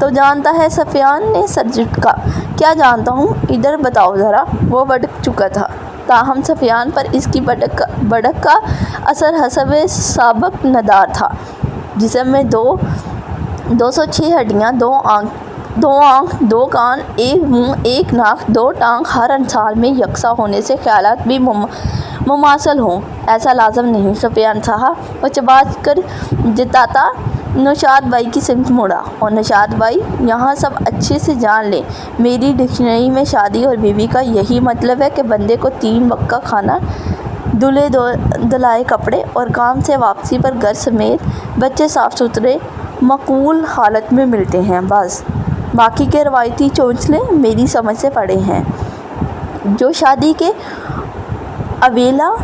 تو جانتا ہے؟ سفیان نے سر جھٹکا۔ کیا جانتا ہوں؟ ادھر بتاؤ ذرا۔ وہ بھڑک چکا تھا، تاہم سفیان پر اس کی بھڑک کا اثر حسب سابق ندار تھا۔ جسم میں 206 ہڈیاں، 2 آنکھ، 2 کان، 1 منہ، 1 ناک، 2 ٹانگ، ہر انسان میں یکساں ہونے سے خیالات بھی مماثل ہوں، ایسا لازم نہیں سفیان صاحب۔ وہ چبا کر جتاتا نوشاد بھائی کی سمت مڑا۔ اور نوشاد بھائی، یہاں سب اچھے سے جان لیں، میری ڈکشنری میں شادی اور بیوی کا یہی مطلب ہے کہ بندے کو 3 وقت کا کھانا، دھلے دھلائے کپڑے اور کام سے واپسی پر گھر سمیت بچے صاف ستھرے معقول حالت میں ملتے ہیں، بس۔ باقی کے روایتی چونچلے میری سمجھ سے پرے ہیں، جو شادی کے اولیٰ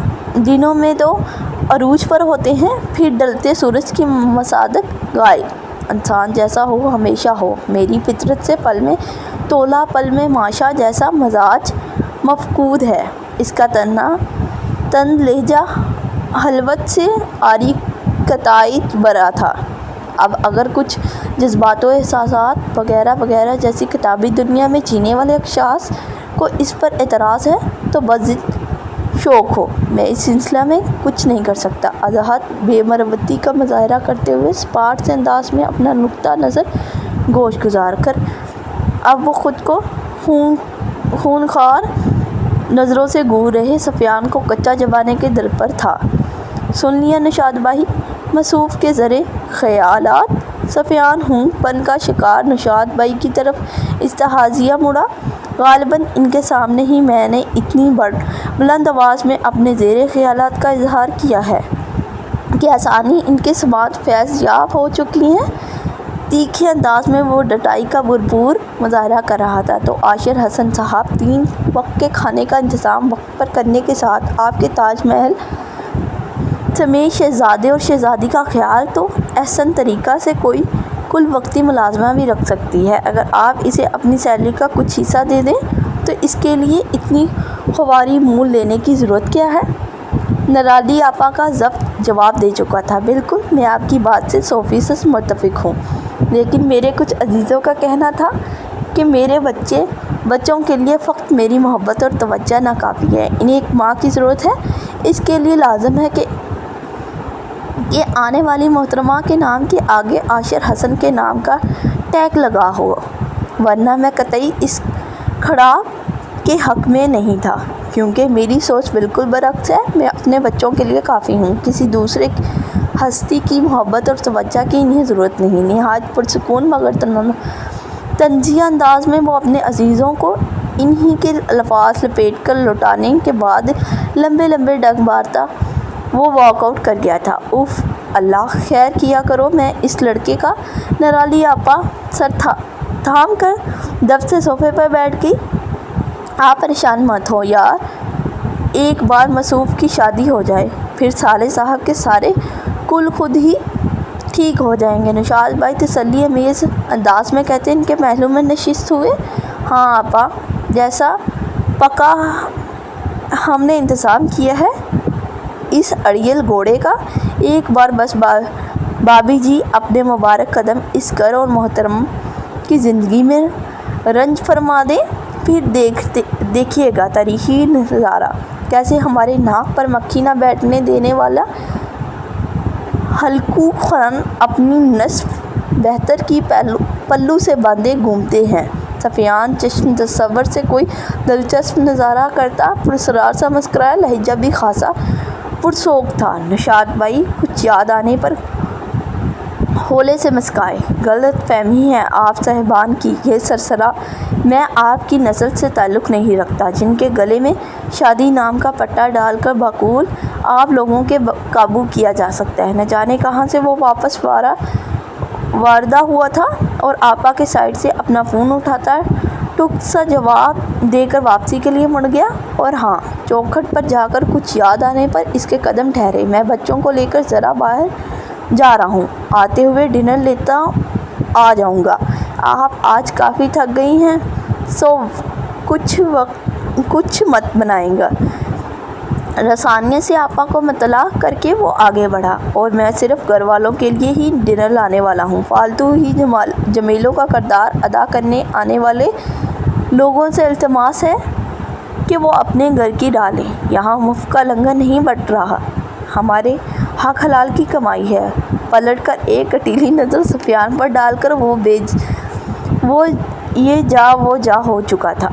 دنوں میں تو عروج پر ہوتے ہیں، پھر ڈھلتے سورج کی مصادق غائب۔ انسان جیسا ہو ہمیشہ ہو، میری فطرت سے پل میں تولا پل میں ماشا جیسا مزاج مفقود ہے۔ اس کا تن لہجہ حلوت سے عاری قطعیت بھرا تھا۔ اب اگر کچھ جذبات و احساسات وغیرہ وغیرہ جیسی کتابی دنیا میں جینے والے اشخاص کو اس پر اعتراض ہے تو بضد شوق ہو، میں اس سلسلہ میں کچھ نہیں کر سکتا۔ اضحیٰ بے مروتی کا مظاہرہ کرتے ہوئے سپاٹ سے انداز میں اپنا نقطہ نظر گوش گزار کر اب وہ خود کو خونخوار نظروں سے گور رہے سفیان کو کچا چبانے کے در پر تھا۔ سن لیا نوشاد بھائی؟ مصوف کے زرِ خیالات سفیان ہونک پن کا شکار نوشاد بھائی کی طرف استحاضیہ مڑا۔ غالباً ان کے سامنے ہی میں نے اتنی بلند آواز میں اپنے زیرِ خیالات کا اظہار کیا ہے کہ آسانی ان کی سماعت فیض یاب ہو چکی ہے۔ تیکھے انداز میں وہ ڈٹائی کا بھرپور مظاہرہ کر رہا تھا۔ تو عاشر حسن صاحب، 3 وقت کے کھانے کا انتظام وقت پر کرنے کے ساتھ آپ کے تاج محل سمیت شہزادے اور شہزادی کا خیال تو احسن طریقہ سے کوئی کل وقتی ملازمہ بھی رکھ سکتی ہے۔ اگر آپ اسے اپنی سیلری کا کچھ حصہ دے دیں تو اس کے لیے اتنی خواری مول لینے کی ضرورت کیا ہے؟ نرالی آپا کا ضبط جواب دے چکا تھا۔ بالکل، میں آپ کی بات سے 100% متفق ہوں، لیکن میرے کچھ عزیزوں کا کہنا تھا کہ میرے بچوں کے لیے فقط میری محبت اور توجہ ناکافی ہے، انہیں ایک ماں کی ضرورت ہے۔ اس کے لیے لازم ہے کہ آنے والی محترمہ کے نام کے آگے عاشر حسن کے نام کا ٹیگ لگا ہو، ورنہ میں قطعی اس کھڑا کے حق میں نہیں تھا، کیونکہ میری سوچ بالکل برعکس ہے۔ میں اپنے بچوں کے لیے کافی ہوں، کسی دوسرے ہستی کی محبت اور توجہ کی انہیں ضرورت نہیں۔ نہایت پرسکون مگر طنزیہ انداز میں وہ اپنے عزیزوں کو انہی کے الفاظ لپیٹ کر لوٹانے کے بعد لمبے لمبے ڈگ مارتا وہ واک آؤٹ کر گیا تھا۔ اف، اللہ خیر کیا کرو میں اس لڑکے کا۔ نرالی آپا سر تھام کر دب سے صوفے پر بیٹھ گئی۔ آپ پریشان مت ہو یار، ایک بار مصوف کی شادی ہو جائے، پھر سالے صاحب کے سارے کل خود ہی ٹھیک ہو جائیں گے۔ نوشاد بھائی تسلی امیز انداز میں کہتے ان کے محلوں میں نشست ہوئے۔ ہاں آپا، جیسا پکا ہم نے انتظام کیا ہے اس اڑیل گھوڑے کا، ایک بار بس بابی جی اپنے مبارک قدم اس گر اور محترم کی زندگی میں رنج فرما دیں، پھر دیکھیے گا تاریخی نظارہ، کیسے ہمارے ناک پر مکھی نہ بیٹھنے دینے والا ہلکو خان اپنی نصف بہتر کی پلو سے باندھے گھومتے ہیں۔ سفیان چشم تصور سے کوئی دلچسپ نظارہ کرتا پراسرار سا مسکرایا، لہجہ بھی خاصا پرسوگ تھا۔ نوشاد بھائی کچھ یاد آنے پر ہولے سے مسکرائے۔ غلط فہمی ہے آپ صاحبان کی، یہ سرسرا میں آپ کی نسل سے تعلق نہیں رکھتا جن کے گلے میں شادی نام کا پٹا ڈال کر بقول آپ لوگوں کے قابو کیا جا سکتا ہے۔ نہ جانے کہاں سے وہ واپس واردہ ہوا تھا اور آپا کے سائڈ سے اپنا فون اٹھاتا ٹک سا جواب دے کر واپسی کے لیے مڑ گیا۔ اور ہاں، چوکھٹ پر جا کر کچھ یاد آنے پر اس کے قدم ٹھہرے، میں بچوں کو لے کر ذرا باہر جا رہا ہوں، آتے ہوئے ڈنر لیتا آ جاؤں گا۔ آپ آج کافی تھک گئی ہیں، سو کچھ مت بنائیں گا، رسانیہ سے آپا کو مطلع کر کے وہ آگے بڑھا، اور میں صرف گھر والوں کے لیے ہی ڈنر لانے والا ہوں۔ فالتو ہی جمیلوں کا کردار ادا کرنے آنے والے لوگوں سے التماس ہے کہ وہ اپنے گھر کی ڈالیں، یہاں مفت کا لنگر نہیں بٹ رہا، ہمارے حق حلال کی کمائی ہے۔ پلٹ کر ایک کٹیلی نظر سفیان پر ڈال کر وہ یہ جا ہو چکا تھا۔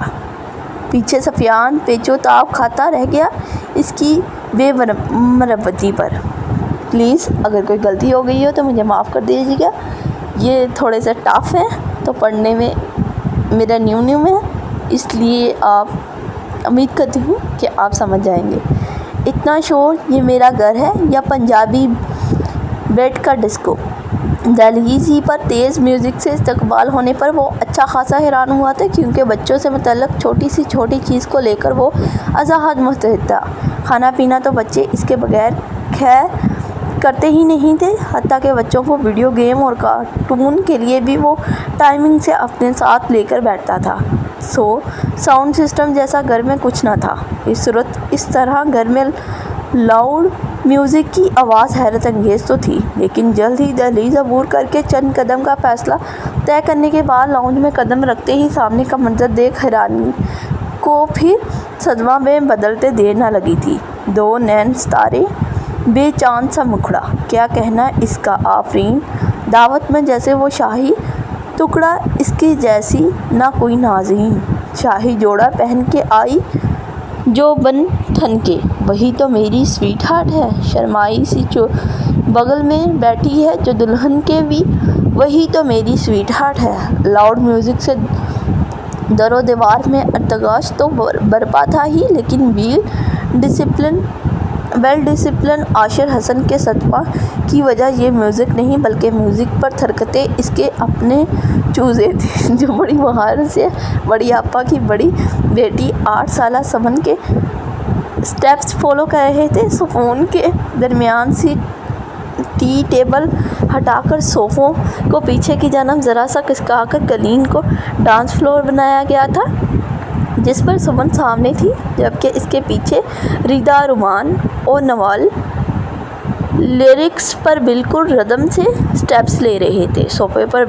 پیچھے سفیان پیچ و تاب کھاتا رہ گیا اس کی بے مربتی پر۔ پلیز اگر کوئی غلطی ہو گئی ہو تو مجھے معاف کر دیجیے گا، یہ تھوڑے سے ٹف ہیں تو پڑھنے میں میرا نیو ہے، اس لیے آپ امید کرتی ہوں کہ آپ سمجھ جائیں گے۔ اتنا شور، یہ میرا گھر ہے یا پنجابی بیٹ کا ڈسکو؟ دہلیز ہی پر تیز میوزک سے استقبال ہونے پر وہ اچھا خاصا حیران ہوا تھا، کیونکہ بچوں سے متعلق چھوٹی سی چھوٹی چیز کو لے کر وہ ازحد مستعد تھا۔ کھانا پینا تو بچے اس کے بغیر خیر کرتے ہی نہیں تھے، حتیٰ کہ بچوں کو ویڈیو گیم اور کارٹون کے لیے بھی وہ ٹائمنگ سے اپنے ساتھ لے کر بیٹھتا تھا۔ ساؤنڈ سسٹم جیسا گھر میں کچھ نہ تھا۔ اس طرح گھر میں لاؤڈ میوزک کی آواز حیرت انگیز تو تھی، لیکن جلد ہی دہلیز عبور کر کے چند قدم کا فاصلہ طے کرنے کے بعد لاؤنج میں قدم رکھتے ہی سامنے کا منظر دیکھ حیرانی کو پھر صدمہ میں بدلتے دیر نہ لگی تھی۔ دو نین ستارے، بے چاند سا مکھڑا، کیا کہنا اس کا، آفرین! دعوت میں جیسے وہ شاہی ٹکڑا، اس کی جیسی نہ کوئی ناظرین۔ شاہی جوڑا پہن کے آئی جو بن ٹھن کے، وہی تو میری سویٹ ہارٹ ہے۔ شرمائی سی بغل میں بیٹھی ہے جو دلہن کے بھی، وہی تو میری سویٹ ہارٹ ہے۔ لاؤڈ میوزک سے در و دیوار میں ارتعاش تو برپا تھا ہی، لیکن ویل ڈسپلن عاشر حسن کے صدمہ کی وجہ یہ میوزک نہیں بلکہ میوزک پر حرکتیں اس کے اپنے چوزے تھے، جو بڑی مہارت سے بڑی آپا کی بڑی بیٹی 8 سالہ سمن کے سٹیپس فالو کر رہے تھے۔ صفون کے درمیان سے ٹی ٹیبل ہٹا کر صوفوں کو پیچھے کی جانب ذرا سا کھسکا کر قالین کو ڈانس فلور بنایا گیا تھا، جس پر سمن سامنے تھی، جبکہ اس کے پیچھے ریدا، رومان اور نوال لیرکس پر بالکل ردم سے سٹیپس لے رہے تھے۔ صوفے پر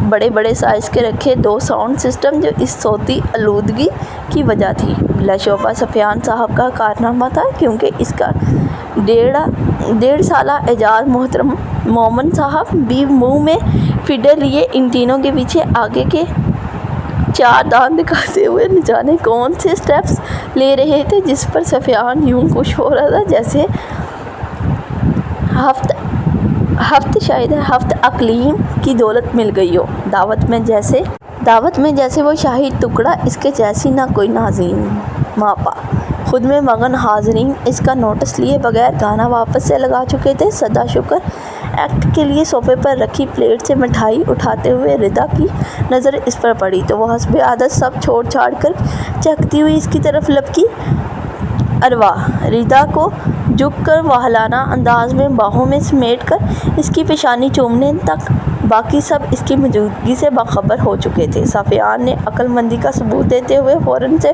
بڑے بڑے سائز کے رکھے 2 ساؤنڈ سسٹم، جو اس صوتی آلودگی کی وجہ تھی، بلا شبہ سفیان صاحب کا کارنامہ تھا، کیونکہ اس کا 1.5 سالہ اعجاز محترم مومن صاحب بھی منہ میں فیڈر لیے ان تینوں کے پیچھے آگے کے 4 دانت دکھاتے ہوئے نہ جانے کون سے سٹیپس لے رہے تھے، جس پر سفیان یوں خوش ہو رہا تھا جیسے ہفت اقلیم کی دولت مل گئی ہو۔ دعوت میں جیسے وہ شاہی ٹکڑا، اس کے جیسی نہ کوئی ناظرین۔ ماپا خود میں مگن حاضرین اس کا نوٹس لیے بغیر گانا واپس سے لگا چکے تھے۔ سدا شکر ایکٹ کے لیے صوفے پر رکھی پلیٹ سے مٹھائی اٹھاتے ہوئے ریدا کی نظر اس پر پڑی تو وہ حسب عادت سب چھوڑ چھاڑ کر چہکتی ہوئی اس کی طرف لپکی۔ اروا ریدا کو جھک کر واہلانہ انداز میں باہوں میں سمیٹ کر اس کی پیشانی چومنے تک باقی سب اس کی موجودگی سے باخبر ہو چکے تھے۔ سفیان نے عقل مندی کا ثبوت دیتے ہوئے فوراً سے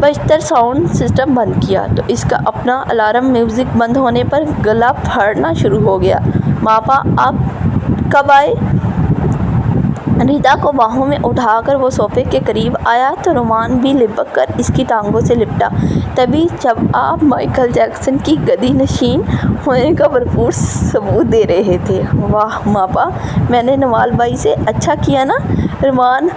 بیشتر ساؤنڈ سسٹم بند کیا تو اس کا اپنا الارم میوزک بند ہونے پر گلا پھاڑنا شروع ہو گیا۔ ماپا آپ کب آئے؟ ریدا کو باہوں میں اٹھا کر وہ صوفے کے قریب آیا تو رومان بھی لپک کر اس کی ٹانگوں سے لپٹا۔ تبھی جب آپ مائیکل جیکسن کی گدی نشین ہونے کا بھرپور ثبوت دے رہے تھے۔ واہ ماپا، میں نے نوال بھائی سے اچھا کیا نا؟ رومان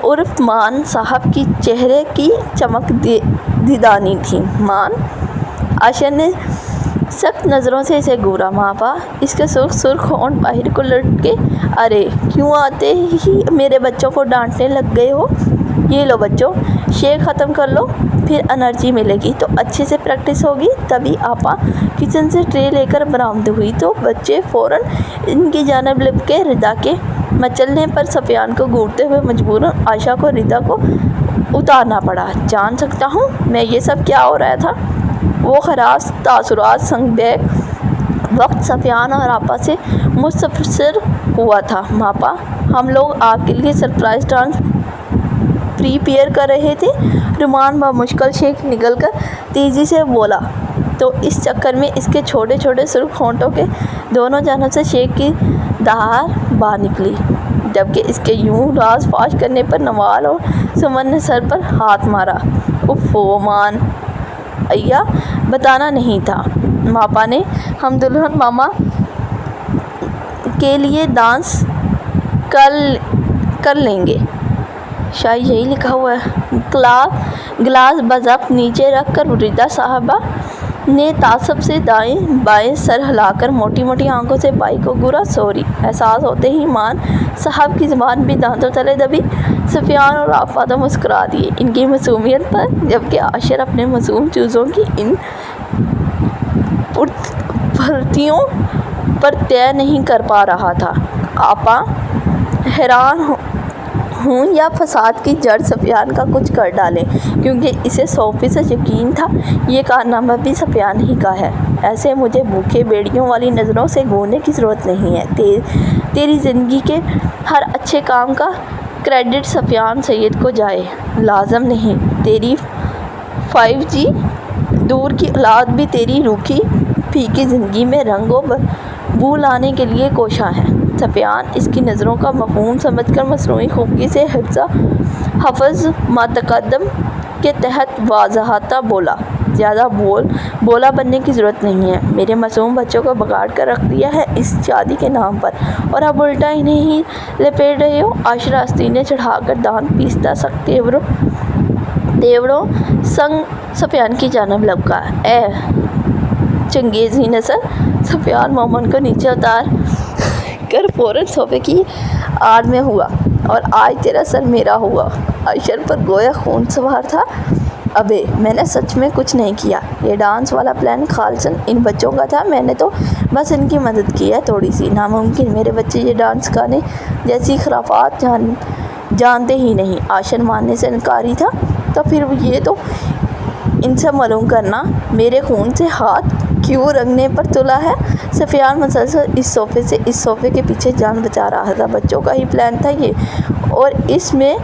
عرف مان صاحب کی چہرے کی چمک دیدانی تھی۔ مان عاشر نے سخت نظروں سے اسے گھورا۔ ماپا اس کے سرخ ہونٹ باہر کو لٹکے، ارے کیوں آتے ہی میرے بچوں کو ڈانٹنے لگ گئے ہو؟ یہ لو بچوں، شیک ختم کر لو، پھر انرجی ملے گی تو اچھے سے پریکٹس ہوگی۔ تبھی آپا کچن سے ٹرے لے کر برآمد ہوئی تو بچے فوراً ان کی جانب لپکے۔ ریدا کے مچلنے پر سفیان کو گھورتے ہوئے مجبوراً عائشہ کو ریدا کو اتارنا پڑا۔ جان سکتا ہوں میں یہ سب کیا ہو رہا تھا؟ وہ خراش تاثرات سنگ بیک وقت سفیان اور آپا سے مستفسر ہوا تھا۔ ماپا ہم لوگ آپ کے لیے سرپرائز ڈانس پریپیئر کر رہے تھے۔ رومان بمشکل شیخ نکل کر تیزی سے بولا تو اس چکر میں اس کے چھوٹے چھوٹے سرخ ہونٹوں کے دونوں جانب سے شیخ کی دھار باہر نکلی، جبکہ اس کے یوں راز فاش کرنے پر نوال اور سمن نے سر پر ہاتھ مارا۔ اف مان ایا، بتانا نہیں تھا ماپا نے، ہم دلہن ماما کے لیے ڈانس کر لیں گے، شاید یہی لکھا ہوا ہے۔ گلاس بضبط نیچے رکھ کر وریدہ صاحبہ نے تعصب سے دائیں بائیں سر ہلا کر موٹی موٹی آنکھوں سے بائی کو گورا سوری احساس ہوتے ہی مان صاحب کی زبان بھی دانتوں تلے دبی۔ سفیان اور آپا تو مسکرا دیے ان کی معصومیت پر، جبکہ عاشر اپنے معصوم چوزوں کی ان پھرتیوں پر طے نہیں کر پا رہا تھا۔ آپا حیران ہوں یا فساد کی جڑ سفیان کا کچھ کر ڈالیں، کیونکہ اسے 100% یقین تھا یہ کارنامہ بھی سفیان ہی کا ہے۔ ایسے مجھے بھوکے بیڑیوں والی نظروں سے گھورنے کی ضرورت نہیں ہے۔ تیری زندگی کے ہر اچھے کام کا کریڈٹ سفیان سید کو جائے، لازم نہیں۔ تیری 5G دور کی اولاد بھی تیری روکھی پھیکی زندگی میں رنگ و بو لانے کے لیے کوشاں ہے۔ سفیان اس کی نظروں کا مفہوم سمجھ کر مصنوعی خفگی سے حفظ ما تقدم کے تحت واضحتا بولا، زیادہ بولا بننے کی ضرورت نہیں ہے۔ میرے معصوم بچوں کو بگاڑ کر رکھ دیا ہے اس شادی کے نام پر، اور اب الٹا انہیں ہی لپیٹ رہے ہو۔ عاشر آستینے چڑھا کر دانت پیستا سخت تیوروں سنگ سفیان کی جانب لبکا۔ اے چنگیزی نسل! سفیان مومن کو نیچے اتار کر فوراً صوفے کی آڑ میں ہوا، اور آج تیرا سر میرا ہوا۔ عاشر پر گویا خون سوار تھا۔ ابے میں نے سچ میں کچھ نہیں کیا، یہ ڈانس والا پلان خالصاً ان بچوں کا تھا، میں نے تو بس ان کی مدد کی ہے تھوڑی سی۔ ناممکن، میرے بچے یہ ڈانس گانے جیسی خرافات جانتے ہی نہیں۔ عاشر ماننے سے انکاری تھا۔ تو پھر یہ تو ان سے معلوم کرنا میرے خون سے ہاتھ کیوں رنگنے پر تلا ہے۔ سفیان مسلسل اس صوفے سے اس صوفے کے پیچھے جان بچا رہا تھا۔ بچوں کا ہی پلان تھا یہ، اور اس میں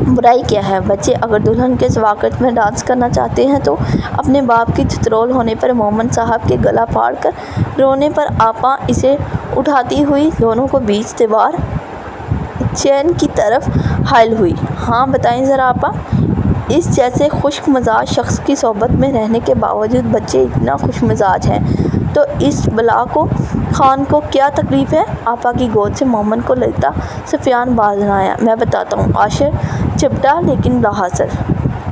برائی کیا ہے؟ بچے اگر دلہن کے سواگت میں ڈانس کرنا چاہتے ہیں تو اپنے باپ کی چترول ہونے پر، مومن صاحب کے گلا پھاڑ کر رونے پر آپا اسے اٹھاتی ہوئی دونوں کو بیچ دیوار چین کی طرف حائل ہوئی۔ ہاں بتائیں ذرا آپا، اس جیسے خشک مزاج شخص کی صحبت میں رہنے کے باوجود بچے اتنا خوش مزاج ہیں، تو اس بلا کو خان کو کیا تکلیف ہے؟ آپا کی گود سے مومن کو لیتا سفیان باز نہ آیا۔ میں بتاتا ہوں، عاشر چپٹا لیکن لاحاصل۔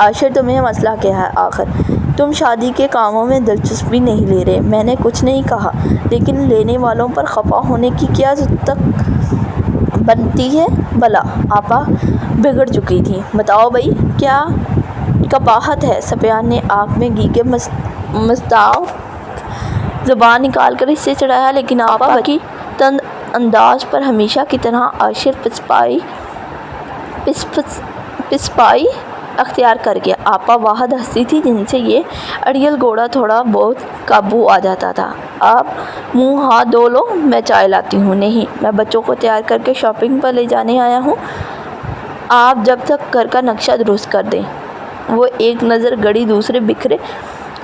عاشر تمہیں مسئلہ کیا ہے آخر؟ تم شادی کے کاموں میں دلچسپی نہیں لے رہے۔ میں نے کچھ نہیں کہا، لیکن لینے والوں پر خفا ہونے کی کیا ضرورت بنتی ہے بھلا؟ آپا بگڑ چکی تھی۔ بتاؤ بھئی، کیا قباحت ہے؟ سفیان نے آنکھ میں گھی کے مصداق زبان نکال کر اس سے چڑھایا، لیکن آپا کی تند انداز پر ہمیشہ کی طرح عاشر پسپائی اختیار کر گیا۔ آپا واحد ہستی تھی جن سے یہ اڑیل گھوڑا تھوڑا بہت قابو آ جاتا تھا۔ آپ منہ ہاتھ دھو لو، میں چائے لاتی ہوں۔ نہیں، میں بچوں کو تیار کر کے شاپنگ پر لے جانے آیا ہوں، آپ جب تک گھر کا نقشہ درست کر دیں۔ وہ ایک نظر گڑی دوسرے بکھرے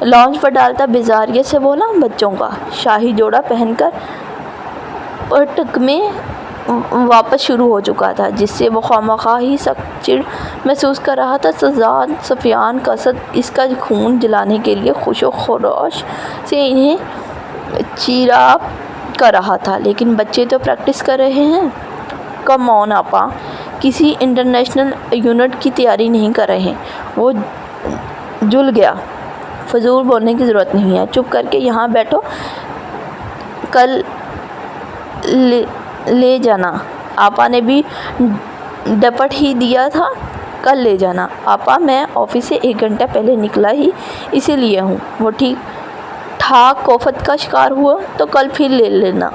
لاؤنج پر ڈالتا بیزاریت سے بولا۔ بچوں کا شاہی جوڑا پہن کر پٹک میں واپس شروع ہو چکا تھا، جس سے وہ خواہ ہی سخت چڑ محسوس کر رہا تھا۔ سزاد سفیان قصد اس کا خون جلانے کے لیے خوش و خروش سے انہیں چیراب کر رہا تھا، لیکن بچے تو پریکٹس کر رہے ہیں۔ کم آن آپا، کسی انٹرنیشنل ایونٹ کی تیاری نہیں کر رہے۔ وہ جل گیا۔ فضول بولنے کی ضرورت نہیں ہے، چپ کر کے یہاں بیٹھو، کل لے جانا۔ آپا نے بھی ڈپٹ ہی دیا تھا، کل لے جانا۔ آپا میں آفس سے 1 گھنٹہ پہلے نکلا ہی اسی لیے ہوں۔ وہ ٹھیک ٹھاک کوفت کا شکار ہوا تو کل پھر لے لینا۔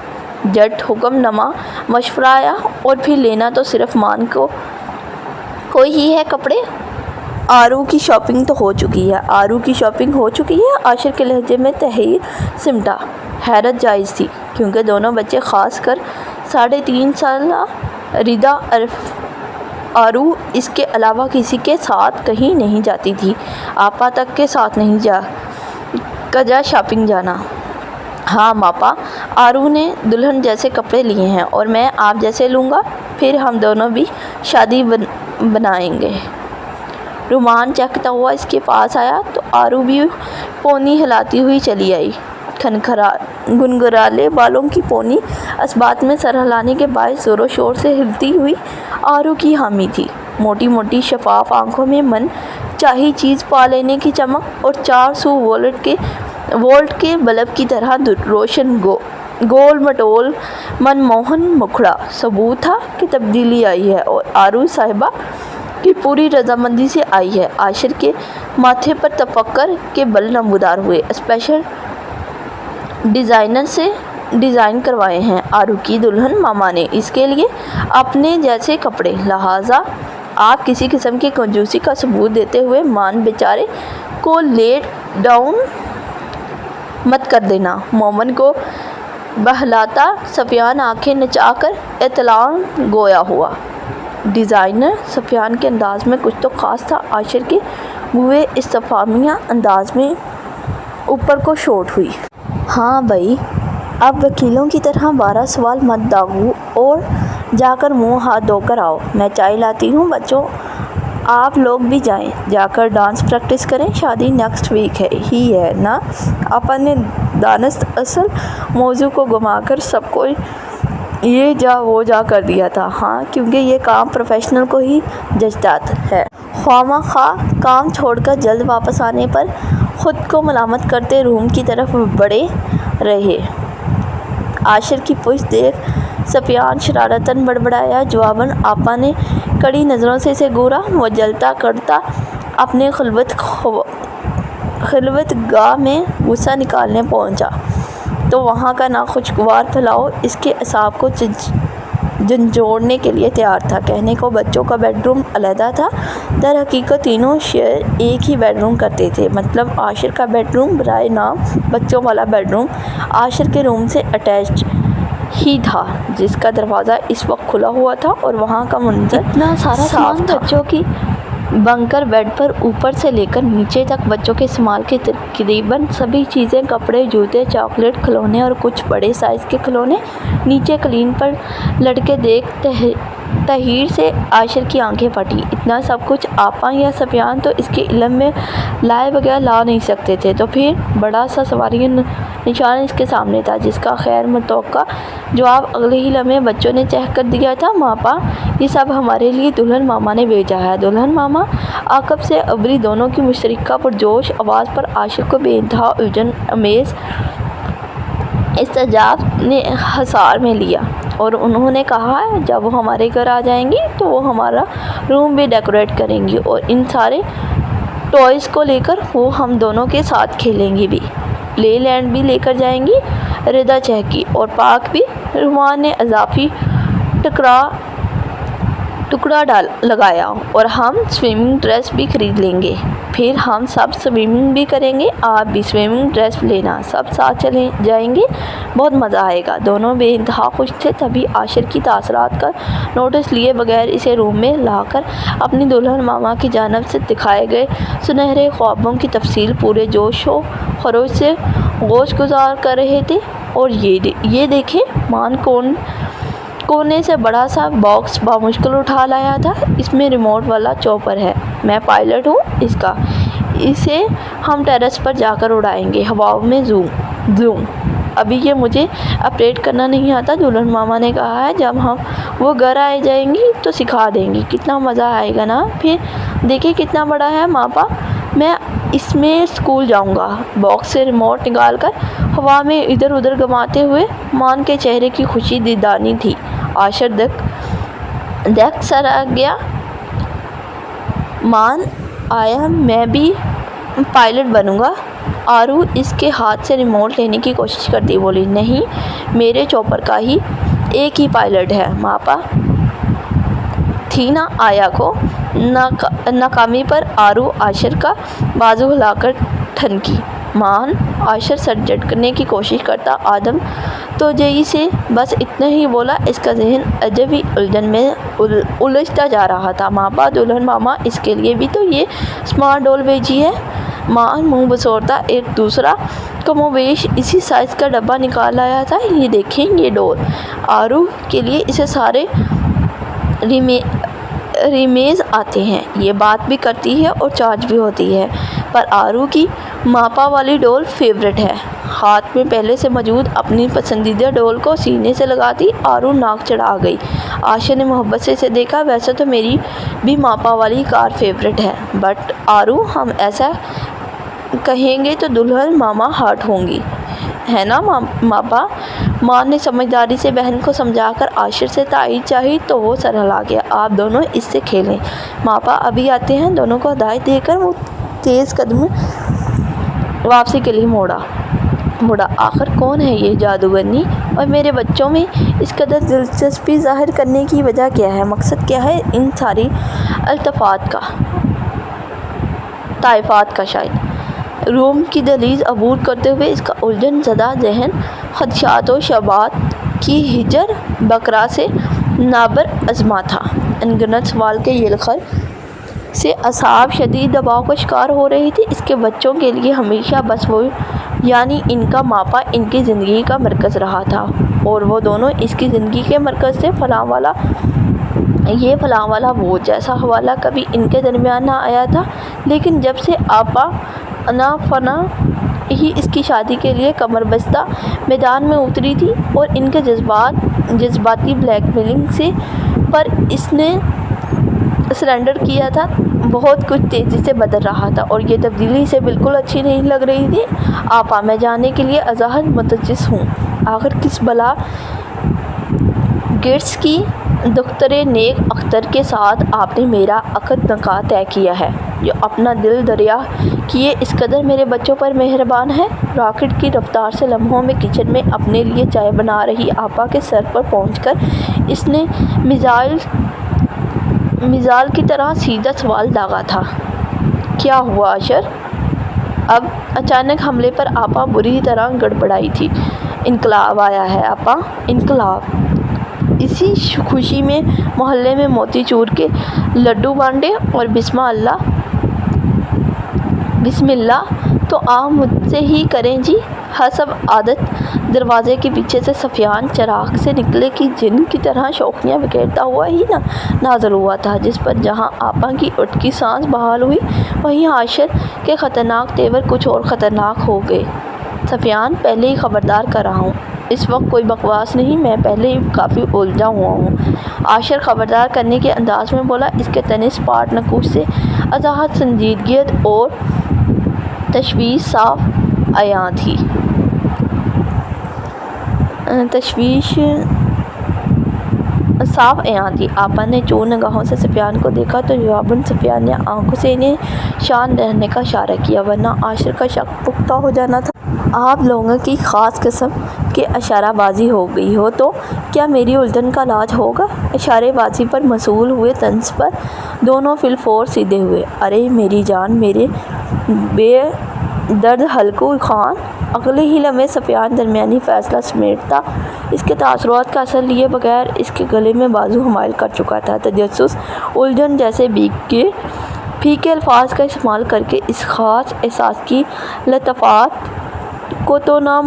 جٹ حکم نما مشورہ آیا، اور پھر لینا تو صرف مان کو ہی ہے کپڑے۔ آرو کی شاپنگ تو ہو چکی ہے۔ آرو کی شاپنگ ہو چکی ہے؟ عاشر کے لہجے میں تحیر سمٹا۔ حیرت جائز تھی، کیونکہ دونوں بچے، خاص کر 3.5 سالہ ردا آرو اس کے علاوہ کسی کے ساتھ کہیں نہیں جاتی تھی، آپا تک کے ساتھ نہیں کجا شاپنگ جانا۔ ہاں ماپا، آرو نے دلہن جیسے کپڑے لیے ہیں اور میں آپ جیسے لوں گا، پھر ہم دونوں بھی شادی بنائیں گے۔ رومان چہکتا ہوا اس کے پاس آیا تو آرو بھی پونی ہلاتی ہوئی چلی آئی۔ گنگرالے بالوں کی پونی اسبات میں سر ہلانے کے باعث زور و شور سے ہلتی ہوئی آرو کی حامی تھی۔ موٹی موٹی شفاف آنکھوں میں من چاہی چیز پا لینے کی چمک اور 400 وولٹ کے بلب کی طرح روشن گول مٹول من موہن مکھڑا ثبوت تھا کہ تبدیلی آئی ہے اور آرو صاحبہ کی پوری رضامندی سے آئی ہے۔ عاشر کے ماتھے پر تفکر کے بل نمودار ہوئے۔ اسپیشل ڈیزائنر سے ڈیزائن کروائے ہیں آرو کی دلہن ماما نے اس کے لیے اپنے جیسے کپڑے، لہٰذا آپ کسی قسم کی کنجوسی کا ثبوت دیتے ہوئے مان بیچارے کو لیٹ ڈاؤن مت کر دینا۔ مومن کو بہلاتا سفیان آنکھیں نچا کر اطلاع گویا ہوا۔ ڈیزائنر سفیان کے انداز میں کچھ تو خاص تھا۔ عاشر کے ہوئے استفہامیہ انداز میں اوپر کو شوٹ ہوئی۔ ہاں بھائی، اب وکیلوں کی طرح 12 سوال مت داغو اور جا کر منہ ہاتھ دھو کر آؤ، میں چائے لاتی ہوں۔ بچوں آپ لوگ بھی جائیں، جا کر ڈانس پریکٹس کریں، شادی نیکسٹ ویک ہی ہے نا۔ آپا نے دانست اصل موضوع کو گھما کر سب کو یہ جا وہ جا کر دیا تھا۔ ہاں، کیونکہ یہ کام پروفیشنل کو ہی جچتا ہے۔ خواہ مخواہ کام چھوڑ کر جلد واپس آنے پر خود کو ملامت کرتے روم کی طرف بڑھے رہے۔ عاشر کی پشت دیکھ سفیان شرارتاً بڑبڑایا۔ جواباً آپا نے کڑی نظروں سے اسے گھورا۔ وہ جلتا کڑتا اپنے خلوت گاہ میں غصہ نکالنے پہنچا تو وہاں کا ناخوشگوار پھیلاؤ اس کے اعصاب کو جھنجھوڑنے کے لیے تیار تھا۔ کہنے کو بچوں کا بیڈ روم علیحدہ تھا، در حقیقت تینوں شیئر ایک ہی بیڈ روم کرتے تھے۔ مطلب عاشر کا بیڈ روم برائے نام بچوں والا بیڈ روم عاشر کے روم سے اٹیچڈ ہی تھا، جس کا دروازہ اس وقت کھلا ہوا تھا اور وہاں کا منظر اتنا سارا سامان بچوں کی بنکر بیڈ پر اوپر سے لے کر نیچے تک بچوں کے استعمال کی تقریباً سبھی چیزیں، کپڑے، جوتے، چاکلیٹ، کھلونے اور کچھ بڑے سائز کے کھلونے نیچے قالین پر لٹکے دیکھ تحیر سے عاشر کی آنکھیں پھٹیں۔ اتنا سب کچھ آپا یا سفیان تو اس کے علم میں لائے بغیر لا نہیں سکتے تھے، تو پھر بڑا سا سواری نشان اس کے سامنے تھا، جس کا غیر متوقع جواب اگلے ہی لمحے بچوں نے چہک کر دیا تھا۔ ماپا، یہ سب ہمارے لیے دلہن ماما نے بھیجا ہے۔ دلہن ماما؟ عقب سے ابھری دونوں کی مشترکہ پرجوش آواز پر عاشر کو بے انتہا الجھن امیز استعجاب نے حصار میں لیا اور انہوں نے کہا، جب وہ ہمارے گھر آ جائیں گی تو وہ ہمارا روم بھی ڈیکوریٹ کریں گی اور ان سارے ٹوائز کو لے کر وہ ہم دونوں کے ساتھ کھیلیں گی بھی، پلے لینڈ بھی لے کر جائیں گی۔ ردا چہکی، اور پارک بھی؟ رومان نے اضافی ٹکڑا لگایا، اور ہم سوئمنگ ڈریس بھی خرید لیں گے، پھر ہم سب سوئمنگ بھی کریں گے، آپ بھی سوئمنگ ڈریس لینا، سب ساتھ چلے جائیں گے، بہت مزہ آئے گا۔ دونوں بے انتہا خوش تھے۔ تبھی عاشر کی تاثرات کا نوٹس لیے بغیر اسے روم میں لا کر اپنی دلہن ماما کی جانب سے دکھائے گئے سنہرے خوابوں کی تفصیل پورے جوش و خروش سے گوش گزار کر رہے تھے۔ اور یہ دیکھیں، مان کونے سے بڑا سا باکس بامشکل اٹھا لایا تھا، اس میں ریموٹ والا چاپر ہے، میں پائلٹ ہوں اس کا، اسے ہم ٹیرس پر جا کر اڑائیں گے، ہواؤں میں زوم۔ ابھی یہ مجھے آپریٹ کرنا نہیں آتا، دلہن ماما نے کہا ہے، جب وہ گھر آ جائیں گی تو سکھا دیں گی، کتنا مزہ آئے گا نا۔ پھر دیکھیں کتنا بڑا ہے ماپا، میں اس میں اسکول جاؤں گا۔ باکس سے ریموٹ نکال کر ہوا میں ادھر ادھر گھماتے ہوئے مان کے چہرے کی خوشی دیدانی تھی۔ عاشر دیکھ سر آ گیا، مان آیا، میں بھی پائلٹ بنوں گا۔ آرو اس کے ہاتھ سے ریموٹ لینے کی کوشش کرتی بولی، نہیں، میرے چوپر کا ہی ایک ہی پائلٹ ہے ماپا، تھی نا آیا کو۔ ناکامی پر آرو عاشر کا بازو ہلا کر ٹھنکی۔ مان، عاشر سر جھٹکنے کی کوشش کرتا آدم توجہی سے بس اتنا ہی بولا۔ اس کا ذہن عجب ہی الجھن میں الجھتا جا رہا تھا۔ ماپا دلہن ماما اس کے لیے بھی تو یہ اسمارٹ ڈول بھیجی ہے۔ ماں منہ بسورتا ایک دوسرا کم و بیش اسی سائز کا ڈبہ نکال لایا تھا۔ یہ دیکھیں یہ ڈول آرو کے لیے اسے سارے ریمیز آتے ہیں، یہ بات بھی کرتی ہے اور چارج بھی ہوتی ہے، پر آرو کی ماپا والی ڈول فیورٹ ہے۔ ہاتھ میں پہلے سے موجود اپنی پسندیدہ ڈول کو سینے سے لگاتی آرو ناک چڑھا گئی۔ عاشر نے محبت سے اسے دیکھا۔ ویسے تو میری بھی ماپا والی کار فیورٹ ہے، بٹ آرو ہم ایسا کہیں گے تو دلہن ماما ہرٹ ہوں گی، ہے نا ماپا؟ ماں نے سمجھداری سے بہن کو سمجھا کر عاشر سے تائید چاہی تو وہ سر ہلا گیا۔ آپ دونوں اس سے کھیلیں، ماپا ابھی آتے ہیں۔ دونوں کو ہدایت دے کر وہ تیز قدم واپسی کے لیے مڑا۔ آخر کون ہے یہ جادوگرنی اور میرے بچوں میں اس قدر دلچسپی ظاہر کرنے کی وجہ کیا ہے؟ مقصد کیا ہے ان ساری طائفات کا؟ شاید روم کی دہلیز عبور کرتے ہوئے اس کا الجھن زدہ ذہن خدشات و شبہات کی حجر بکرا سے نابر ازما تھا۔ انگنت سوال کے یلغار سے اعصاب شدید دباؤ کا شکار ہو رہی تھی۔ اس کے بچوں کے لیے ہمیشہ بس وہ یعنی ان کا ماپا ان کی زندگی کا مرکز رہا تھا، اور وہ دونوں اس کی زندگی کے مرکز سے فلاں والا یہ فلاں والا وہ جیسا حوالہ کبھی ان کے درمیان نہ آیا تھا۔ لیکن جب سے آپا انا فنا ہی اس کی شادی کے لیے کمر بستہ میدان میں اتری تھی اور ان کے جذباتی بلیک میلنگ سے پر اس نے سرنڈر کیا تھا، بہت کچھ تیزی سے بدل رہا تھا اور یہ تبدیلی اسے بالکل اچھی نہیں لگ رہی تھی۔ آپا میں جاننے کے لیے ازحد متجس ہوں، آخر کس بلا گٹس کی دختر نیک اختر کے ساتھ آپ نے میرا عقد نکاح طے کیا ہے، جو اپنا دل دریا کیے اس قدر میرے بچوں پر مہربان ہے؟ راکٹ کی رفتار سے لمحوں میں کچن میں اپنے لیے چائے بنا رہی آپا کے سر پر پہنچ کر اس نے میزائل کی طرح سیدھا سوال داغا تھا۔ کیا ہوا عاشر؟ اب اچانک حملے پر آپا بری طرح گڑبڑائی تھی۔ انقلاب آیا ہے آپا، انقلاب! اسی خوشی میں محلے میں موتی چور کے لڈو بانٹے اور بسم اللہ تو آپ مجھ سے ہی کریں جی۔ حسب عادت دروازے کے پیچھے سے سفیان چراغ سے نکلے کی جن کی طرح شوخیاں بکھیرتا ہوا ہی نازل ہوا تھا، جس پر جہاں آپا کی اٹکی سانس بحال ہوئی وہیں عاشر کے خطرناک تیور کچھ اور خطرناک ہو گئے۔ سفیان پہلے ہی خبردار کر رہا ہوں، اس وقت کوئی بکواس نہیں، میں پہلے ہی کافی الجھا ہوا ہوں۔ عاشر خبردار کرنے کے انداز میں بولا۔ اس کے تنیس پاٹ نکوش سے ازحد سنجیدگی اور تشویش صاف عیاں تھی۔ آپا نے چور نگاہوں سے سفیان کو دیکھا تو جواباً سفیان نے آنکھوں سے انہیں شان رہنے کا اشارہ کیا، ورنہ عاشر کا شک پختہ ہو جانا تھا۔ آپ لوگوں کی خاص قسم کی اشارہ بازی ہو گئی ہو تو کیا میری الجھن کا علاج ہوگا؟ اشارے بازی پر مشغول ہوئے طنز پر دونوں فی الفور سیدھے ہوئے۔ ارے میری جان، میرے بے درد حلقو خان! اگلے ہی لمحے سفیان درمیانی فیصلہ سمیٹتا اس کے تاثرات کا اثر لیے بغیر اس کے گلے میں بازو حمائل کر چکا تھا۔ تجسس، الجھن جیسے پھیکے الفاظ کا استعمال کر کے اس خاص احساس کی لطافت کو تو نہ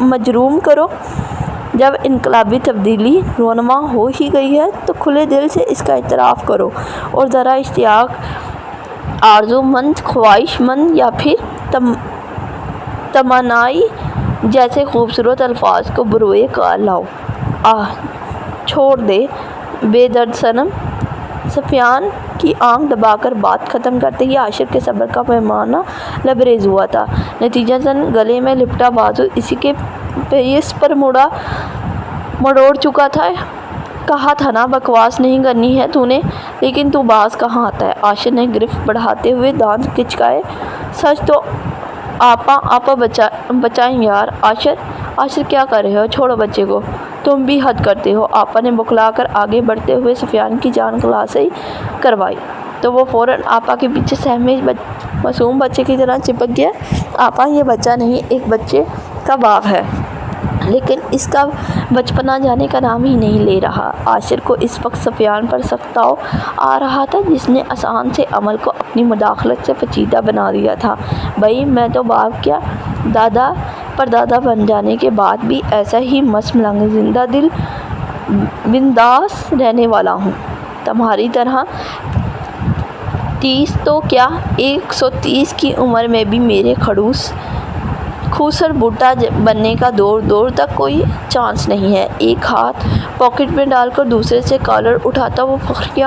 مجروم کرو۔ جب انقلابی تبدیلی رونما ہو ہی گئی ہے تو کھلے دل سے اس کا اعتراف کرو اور ذرا اشتیاق، آرزو مند، خواہش مند یا پھر تمنائی جیسے خوبصورت الفاظ کو بروئے کار لاؤ۔ چھوڑ دے بے درد صنم! سفیان کی آنکھ دبا کر بات ختم کرتے ہی عاشر کے صبر کا پیمانہ لبریز ہوا تھا، نتیجتاً گلے میں لپٹا بازو اسی کے پیس پر مڑوڑ چکا تھا۔ کہا تھا نا بکواس نہیں کرنی ہے تو نے، لیکن تو باز کہاں آتا ہے؟ عاشر نے گرفت بڑھاتے ہوئے دانت کھچکائے۔ سچ تو آپا بچائیں یار! عاشر کیا کر رہے ہو؟ چھوڑو بچے کو، تم بھی حد کرتے ہو۔ آپا نے بکلا کر آگے بڑھتے ہوئے سفیان کی جان خلاصی کروائی تو وہ فوراً آپا کے پیچھے سہمے معصوم بچے کی طرح چپک گیا۔ آپا یہ بچہ نہیں، ایک بچے کا باپ ہے۔ لیکن اس کا بچپنا جانے کا نام ہی نہیں لے رہا۔ عاشر کو اس وقت سفیان پر سخت تاؤ آ رہا تھا، جس نے آسان سے عمل کو اپنی مداخلت سے پیچیدہ بنا دیا تھا۔ بھائی میں تو باپ کیا دادا پردادا بن جانے کے بعد بھی ایسا ہی مست ملنگ زندہ دل بنداس رہنے والا ہوں۔ تمہاری طرح 30 تو کیا 130 کی عمر میں بھی میرے کھوسر بوٹا بننے کا دور تک کوئی چانس نہیں ہے۔ ایک ہاتھ پاکٹ میں ڈال کر دوسرے سے کالر اٹھاتا وہ فخریہ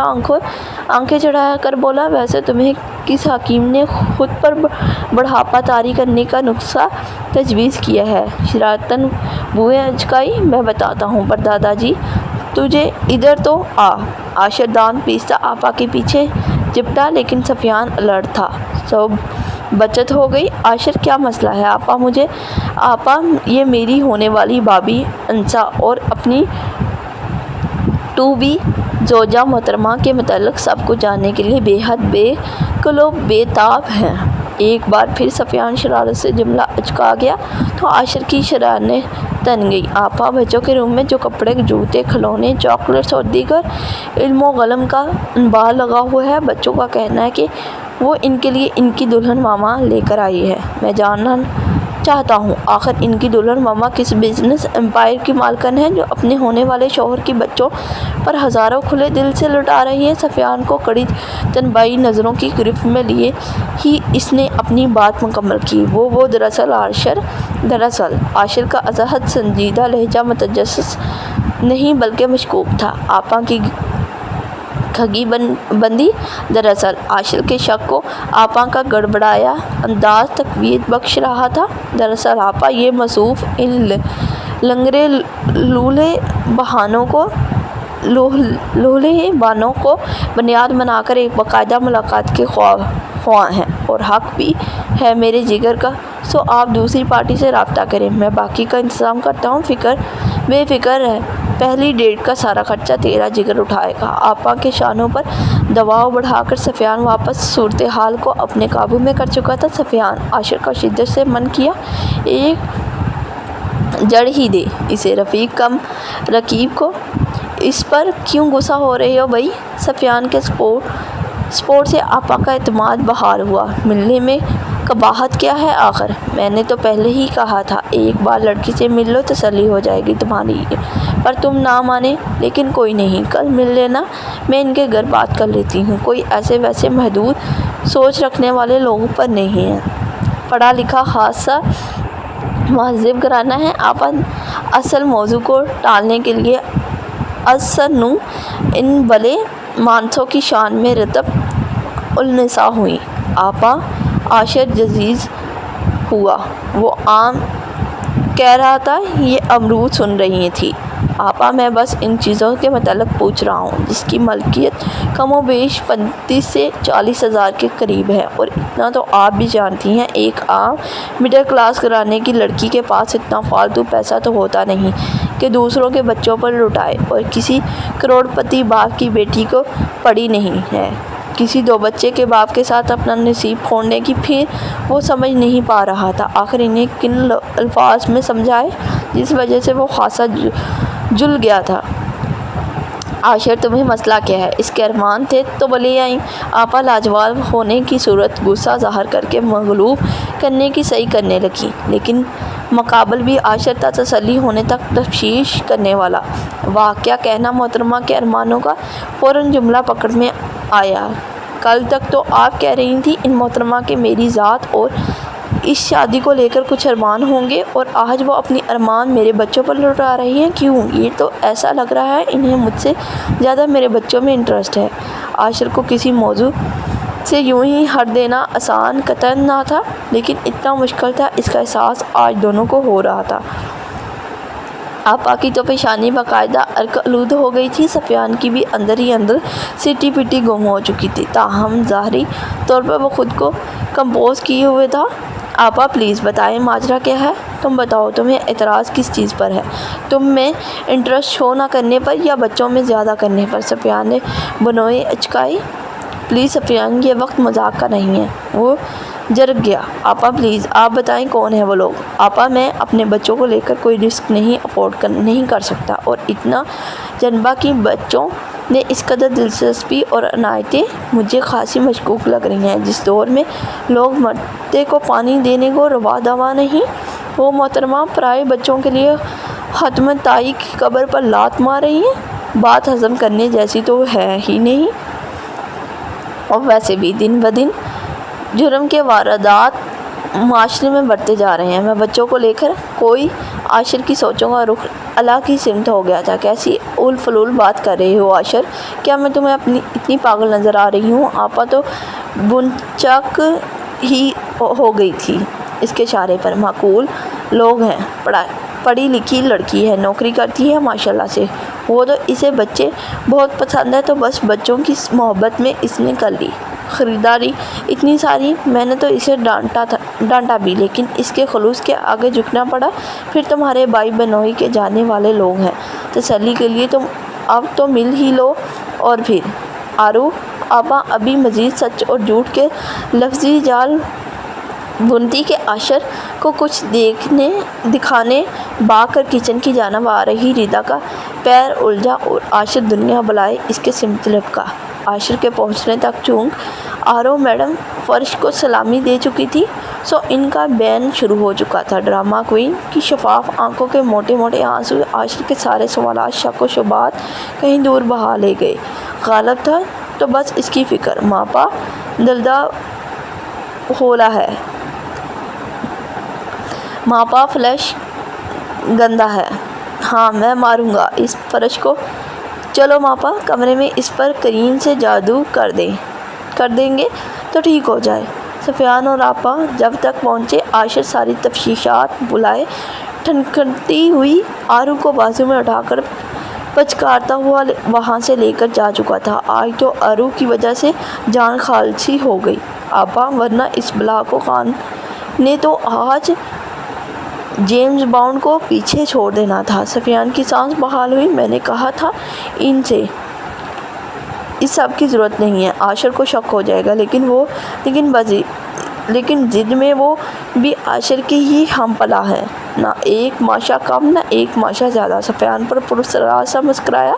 آنکھیں چڑھا کر بولا، ویسے تمہیں کس حکیم نے خود پر بڑھاپا طاری کرنے کا نسخہ تجویز کیا ہے؟ شرارتاً بوئیں اچکائی۔ میں بتاتا ہوں پر دادا جی تجھے ادھر تو آ۔ عاشر دانت پیستا آپا کے پیچھے چپٹا، لیکن سفیان الرٹ تھا۔ سو بچت ہو گئی۔ عاشر کیا مسئلہ ہے آپا یہ میری ہونے والی بابی انسا اور اپنی ٹو بی زوجہ محترمہ کے متعلق سب کچھ جاننے کے لیے بے حد بے کل و بے تاب ہیں۔ ایک بار پھر سفیان شرارت سے جملہ اچکا گیا تو عاشر کی شرارتیں تن گئیں۔ آپا بچوں کے روم میں جو کپڑے جوتے کھلونے چاکلیٹس اور دیگر علم و غلم کا انبار لگا ہوا ہے، بچوں کا کہنا ہے کہ وہ ان کے لیے ان کی دلہن ماما لے کر آئی ہے۔ میں جاننا چاہتا ہوں آخر ان کی دلہن ماما کس بزنس امپائر کی مالکن ہے جو اپنے ہونے والے شوہر کی بچوں پر ہزاروں کھلے دل سے لٹا رہی ہے۔ سفیان کو کڑی تنبیہی نظروں کی گرفت میں لیے ہی اس نے اپنی بات مکمل کی۔ وہ دراصل عاشر کا ازحد سنجیدہ لہجہ متجسس نہیں بلکہ مشکوک تھا۔ آپا کی کھگی بندی دراصل عاشر کے شک کو آپا کا گڑبڑایا انداز تقویت بخش رہا تھا۔ دراصل آپا یہ موصوف ان لنگڑے لولہے بانوں کو بنیاد بنا کر ایک باقاعدہ ملاقات کے خواہاں ہیں، اور حق بھی ہے میرے جگر کا۔ سو آپ دوسری پارٹی سے رابطہ کریں، میں باقی کا انتظام کرتا ہوں۔ بے فکر رہ، پہلی ڈیٹ کا سارا خرچہ تیرا جگر اٹھائے گا۔ آپا کے شانوں پر دباؤ بڑھا کر سفیان واپس صورتحال کو اپنے قابو میں کر چکا تھا۔ سفیان عاشر کا شدت سے من کیا ایک جڑ ہی دے اسے رقیب کو۔ اس پر کیوں غصہ ہو رہے ہو بھائی؟ سفیان کے سپورٹ سے آپا کا اعتماد بحال ہوا۔ ملنے میں قباحت کیا ہے آخر؟ میں نے تو پہلے ہی کہا تھا ایک بار لڑکی سے مل لو تسلی ہو جائے گی تمہاری، پر تم نہ مانے۔ لیکن کوئی نہیں، کل مل لینا، میں ان کے گھر بات کر لیتی ہوں۔ کوئی ایسے ویسے محدود سوچ رکھنے والے لوگوں پر نہیں ہے، پڑھا لکھا خاصا مہذب گھرانہ ہے۔ آپا اصل موضوع کو ٹالنے کے لیے ازسرنو ان بلے مانسوں کی شان میں رطب النساء ہوئیں۔ آپا عاشر جزیز ہوا۔ وہ آم کہہ رہا تھا، یہ امرود سن رہی تھی۔ آپا میں بس ان چیزوں کے متعلق پوچھ رہا ہوں جس کی ملکیت کم و بیش 35 سے 40 ہزار کے قریب ہے، اور اتنا تو آپ بھی جانتی ہیں ایک عام مڈل کلاس گھرانے کی لڑکی کے پاس اتنا فالتو پیسہ تو ہوتا نہیں کہ دوسروں کے بچوں پر لٹائے، اور کسی کروڑ پتی باپ کی بیٹی کو پڑی نہیں ہے کسی 2 بچے کے باپ کے ساتھ اپنا نصیب کھوڑنے کی۔ پھر وہ سمجھ نہیں پا رہا تھا آخر انہیں کن الفاظ میں سمجھائے جس وجہ سے وہ خاصا جل گیا تھا۔ عاشر تمہیں مسئلہ کیا ہے؟ اس کے ارمان تھے تو بلے آئیں۔ آپا لاجواب ہونے کی صورت غصہ ظاہر کر کے مغلوب کرنے کی صحیح کرنے لگی، لیکن مقابل بھی عاشر تھا تسلی ہونے تک تفتیش کرنے والا۔ واہ کیا کہنا محترمہ کے ارمانوں کا؟ فوراً جملہ پکڑ میں آیا۔ کل تک تو آپ کہہ رہی تھیں ان محترمہ کے میری ذات اور اس شادی کو لے کر کچھ ارمان ہوں گے، اور آج وہ اپنی ارمان میرے بچوں پر لٹا رہی ہیں۔ کیوں؟ یہ تو ایسا لگ رہا ہے انہیں مجھ سے زیادہ میرے بچوں میں انٹرسٹ ہے۔ عاشر کو کسی موضوع سے یوں ہی ہٹ دینا آسان قطعاً نہ تھا، لیکن اتنا مشکل تھا اس کا احساس آج دونوں کو ہو رہا تھا۔ آپا کی تو پیشانی باقاعدہ عرق آلود ہو گئی تھی، سفیان کی بھی اندر ہی اندر سٹی پٹی گم ہو چکی تھی، تاہم ظاہری طور پر وہ خود کو کمپوز کیے ہوئے تھا۔ آپا پلیز بتائیں ماجرا کیا ہے؟ تم بتاؤ تمہیں اعتراض کس چیز پر ہے؟ تم میں انٹرسٹ شو نہ کرنے پر یا بچوں میں زیادہ کرنے پر؟ سفیان نے بنوئیں اچکائی۔ پلیز سفیان یہ وقت مذاق کا نہیں ہے۔ وہ جرک گیا۔ آپا پلیز آپ بتائیں کون ہیں وہ لوگ؟ آپا میں اپنے بچوں کو لے کر کوئی رسک نہیں کر سکتا، اور اتنا جنبہ کہ بچوں نے اس قدر دلچسپی اور عنایتیں مجھے خاصی مشکوک لگ رہی ہیں۔ جس دور میں لوگ مرتے کو پانی دینے کو روا دوا نہیں، وہ محترمہ پرائے بچوں کے لیے حتم تائی کی قبر پر لات مار رہی ہیں۔ بات ہضم کرنے جیسی تو ہے ہی نہیں، اور ویسے بھی دن بدن جرم کے واردات معاشرے میں بڑھتے جا رہے ہیں۔ میں بچوں کو لے کر کوئی عاشر کی سوچوں کا رخ الگ ہی سمت ہو گیا تھا۔ کیسی اول فلول بات کر رہے ہو عاشر؟ کیا میں تمہیں اتنی پاگل نظر آ رہی ہوں؟ آپا تو بنچک ہی ہو گئی تھی اس کے اشارے پر۔ معقول لوگ ہیں، پڑھی لکھی لڑکی ہے، نوکری کرتی ہے ماشاءاللہ سے، وہ تو اسے بچے بہت پسند ہے، تو بس بچوں کی محبت میں اس نے کر لی خریداری اتنی ساری۔ میں نے تو اسے ڈانٹا بھی، لیکن اس کے خلوص کے آگے جھکنا پڑا۔ پھر تمہارے بھائی بہنوئی کے جاننے والے لوگ ہیں، تسلی کے لیے تم اب تو مل ہی لو۔ اور پھر آرو آپا ابھی مزید سچ اور جھوٹ کے لفظی جال بنتی کہ عاشر کو کچھ دکھانے بھاگ کر کچن کی جانب آ رہی ردا کا پیر الجھا، اور عاشر دنیا بلائے اس کے سمت لپکا۔ عاشر کے پہنچنے تک چونکہ آرو میڈم فرش کو سلامی دے چکی تھی، سو ان کا بین شروع ہو چکا تھا۔ ڈرامہ کوئن کی شفاف آنکھوں کے موٹے موٹے آنسو عاشر کے سارے سوالات، شک و شبہات کہیں دور بہا لے گئے۔ غالب تھا تو بس اس کی فکر، ماپا دلدہ ہولا ہے، ماپا فلش گندا ہے، ہاں میں ماروں گا اس فرش کو۔ چلو ماپا کمرے میں اس پر کریم سے جادو کر دیں گے تو ٹھیک ہو جائے۔ سفیان اور آپا جب تک پہنچے، عاشر ساری تفتیشات بلائے ٹھنڈکتی ہوئی آرو کو بازو میں اٹھا کر پچکارتا ہوا وہاں سے لے کر جا چکا تھا۔ آج تو آرو کی وجہ سے جان خالصی ہو گئی آپا، ورنہ اس بلا کو خان نے تو آج جیمز بانڈ کو پیچھے چھوڑ دینا تھا۔ سفیان کی سانس بحال ہوئی۔ میں نے کہا تھا ان سے اس سب کی ضرورت نہیں ہے، عاشر کو شک ہو جائے گا، لیکن ضد میں وہ بھی عاشر کی ہی ہم پلا ہے، نہ ایک ماشا کم نہ ایک ماشا زیادہ۔ سفیان پر پراسرار سا مسکرایا۔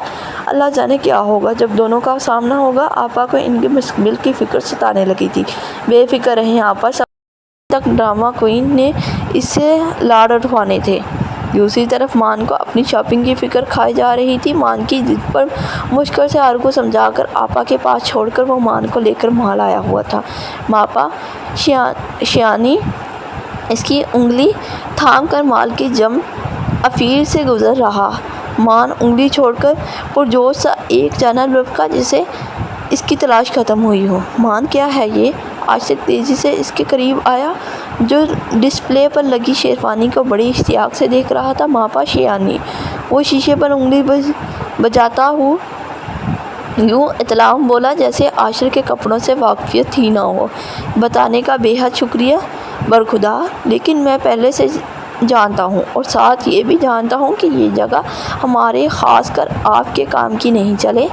اللہ جانے کیا ہوگا جب دونوں کا سامنا ہوگا۔ آپا کو ان کے مستقبل کی فکر ستانے لگی تھی۔ بے فکر رہیں آپا، سب تک ڈرامہ کوئن نے اس سے لاڑ اٹھوانے تھے۔ دوسری طرف مان کو اپنی شاپنگ کی فکر کھائی جا رہی تھی۔ مان کی ضد پر مشکل سے آرو کو سمجھا کر آپا کے پاس چھوڑ کر وہ مان کو لے کر محل آیا ہوا تھا۔ ماپا شیانی اس کی انگلی تھام کر مال کی جم افیر سے گزر رہا۔ مان انگلی چھوڑ کر پرجوش سا ایک جانب لپکا جسے اس کی تلاش ختم ہوئی ہو۔ مان کیا ہے یہ؟ عاشر تیزی سے اس کے قریب آیا، جو ڈسپلے پر لگی شیروانی کو بڑی اشتیاق سے دیکھ رہا تھا۔ ماپا شیانی، وہ شیشے پر انگلی بجاتا یوں اطلاع بولا جیسے عاشر کے کپڑوں سے واقفیت ہی نہ ہو۔ بتانے کا بے حد شکریہ برخدا، لیکن میں پہلے سے جانتا ہوں، اور ساتھ یہ بھی جانتا ہوں کہ یہ جگہ ہمارے خاص کر آپ کے کام کی نہیں چلے۔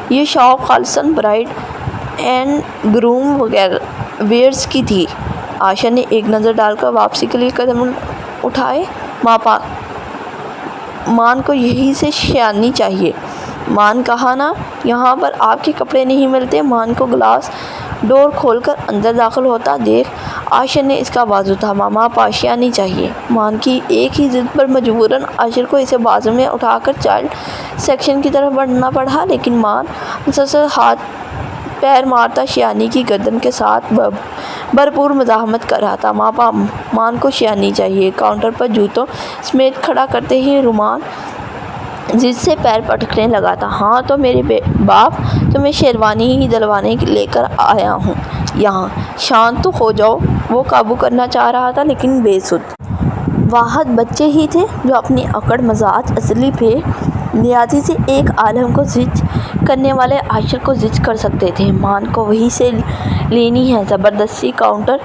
یہ شاپ خالصاً برائڈ اینڈ گروم ویئرز کی تھی۔ عاشر نے ایک نظر ڈال کر واپسی کے لیے قدم اٹھائے۔ ماپا مان کو یہی سے شیانی چاہیے۔ مان کہا نا یہاں پر آپ کے کپڑے نہیں ملتے۔ مان کو گلاس ڈور کھول کر اندر داخل ہوتا دیکھ عاشر نے اس کا بازو تھاما۔ ماپا شیانی چاہیے۔ مان کی ایک ہی ضد پر مجبوراً عاشر کو اسے بازو میں اٹھا کر چائلڈ سیکشن کی طرف بڑھنا پڑا، لیکن مان مسلسل ہاتھ پیر مارتا شیانی کی گردن کے ساتھ بھرپور مزاحمت کر رہا تھا۔ ماپا مان کو شیانی چاہیے۔ کاؤنٹر پر جوتوں سمیت کھڑا کرتے ہی رومان ضد سے پیر پٹکنے لگا تھا۔ ہاں تو میرے باپ، تمہیں شیروانی ہی دلوانے لے کر آیا ہوں یہاں، شانت تو ہو جاؤ۔ وہ قابو کرنا چاہ رہا تھا لیکن بے سود۔ واحد بچے ہی تھے جو اپنی اکڑ مزاج اصلی پہ نیازی سے ایک عالم کو زج کرنے والے عاشر کو زج کر سکتے تھے۔ مان کو وہیں سے لینی ہے۔ زبردستی کاؤنٹر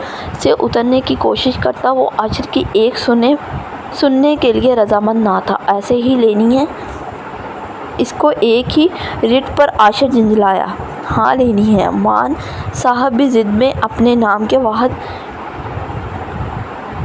سے اترنے کی کوشش کرتا وہ عاشر کی ایک سننے کے لیے رضامند نہ تھا۔ ایسے ہی لینی ہے اس کو ایک ہی رٹ پر عاشر جھنجھلایا۔ ہاں لینی ہے۔ مان صاحب بھی ضد میں اپنے نام کے واحد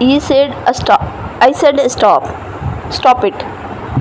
I said stop it।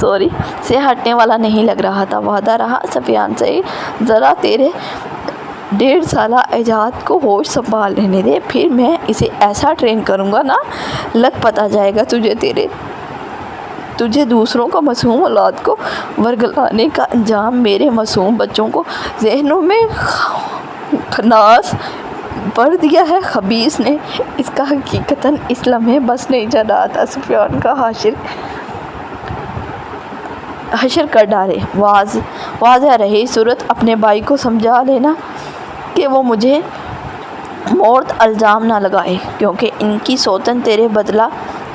سے ہٹنے والا نہیں لگ رہا تھا۔ وعدہ رہا سفیان سے، ذرا تیرے 1.5 سالہ ایجاد کو ہوش سنبھال لینے دے، پھر میں اسے ایسا ٹرین کروں گا نا، لگ پتہ جائے گا تجھے دوسروں کا معصوم اولاد کو ورگلانے کا انجام میرے معصوم بچوں کو ذہنوں میں خناس بھر دیا ہے خبیث نے۔ اس کا حقیقتاً اس لمحے بس نہیں چل رہا تھا، سفیان کا حشر کر ڈالے۔ واضح رہی صورت اپنے بھائی کو سمجھا لینا کہ وہ مجھے مورد الزام نہ لگائے، کیونکہ ان کی سوتن تیرے بدلہ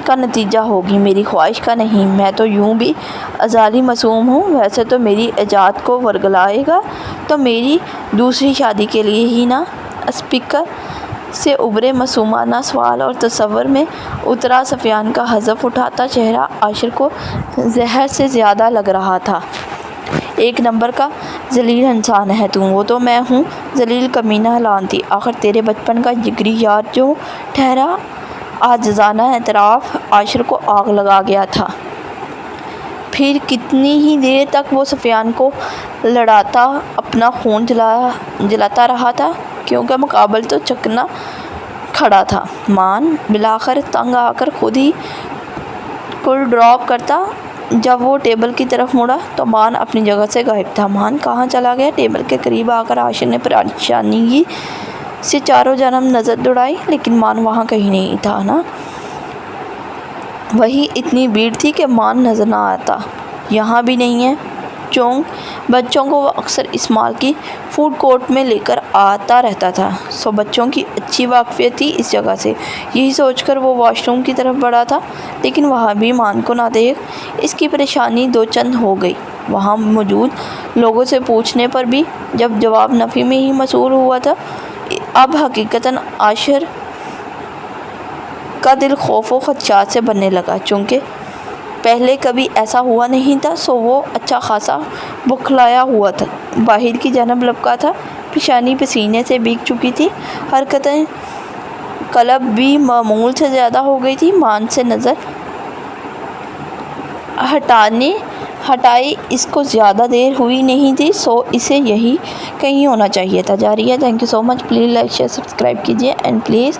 کا نتیجہ ہوگی، میری خواہش کا نہیں۔ میں تو یوں بھی ازلی معصوم ہوں، ویسے تو میری ایجاد کو ورگلائے گا تو میری دوسری شادی کے لیے ہی نا۔ اسپیکر سے ابھرے معصومانہ سوال اور تصور میں اترا سفیان کا حذف اٹھاتا چہرہ عاشر کو زہر سے زیادہ لگ رہا تھا۔ 1 نمبر کا ذلیل انسان ہے تو، وہ تو میں ہوں ذلیل کمینہ لعنتی۔ آخر تیرے بچپن کا جگری یار جو ٹھہرا عاجزانہ اعتراف عاشر کو آگ لگا گیا تھا۔ پھر کتنی ہی دیر تک وہ سفیان کو لڑاتا اپنا خون جلاتا رہا تھا، کیونکہ مقابل تو چکنا کھڑا تھا۔ مان بالآخر تنگ آ کر خود ہی کل ڈراپ کرتا۔ جب وہ ٹیبل کی طرف مڑا تو مان اپنی جگہ سے غائب تھا۔ مان کہاں چلا گیا؟ ٹیبل کے قریب آ کر عاشر نے پریشانگی سے چاروں جانب نظر دوڑائی، لیکن مان وہاں کہیں نہیں تھا نا۔ وہیں اتنی بھیڑ تھی کہ مان نظر نہ آتا۔ یہاں بھی نہیں ہے۔ بچوں کو وہ اکثر اس مال کی فوڈ کورٹ میں لے کر آتا رہتا تھا، سو بچوں کی اچھی واقفیت تھی اس جگہ سے۔ یہی سوچ کر وہ واش روم کی طرف بڑھا تھا، لیکن وہاں بھی مان کو نہ دیکھ اس کی پریشانی 2 چند ہو گئی۔ وہاں موجود لوگوں سے پوچھنے پر بھی جب جواب نفی میں ہی موصول ہوا تھا، اب حقیقتاً عاشر کا دل خوف و خدشات سے بھرنے لگا۔ چونکہ پہلے کبھی ایسا ہوا نہیں تھا، سو وہ اچھا خاصا بوکھلایا ہوا تھا، باہر کی جانب لپکا تھا، پیشانی پسینے سے بھیگ چکی تھی، حرکتیں قلب بھی معمول سے زیادہ ہو گئی تھی۔ مان سے نظر ہٹائے اس کو زیادہ دیر ہوئی نہیں تھی، سو اسے یہی کہیں ہونا چاہیے تھا۔ جاری ہے۔ Thank you so much. Please like share subscribe کیجیے اینڈ پلیز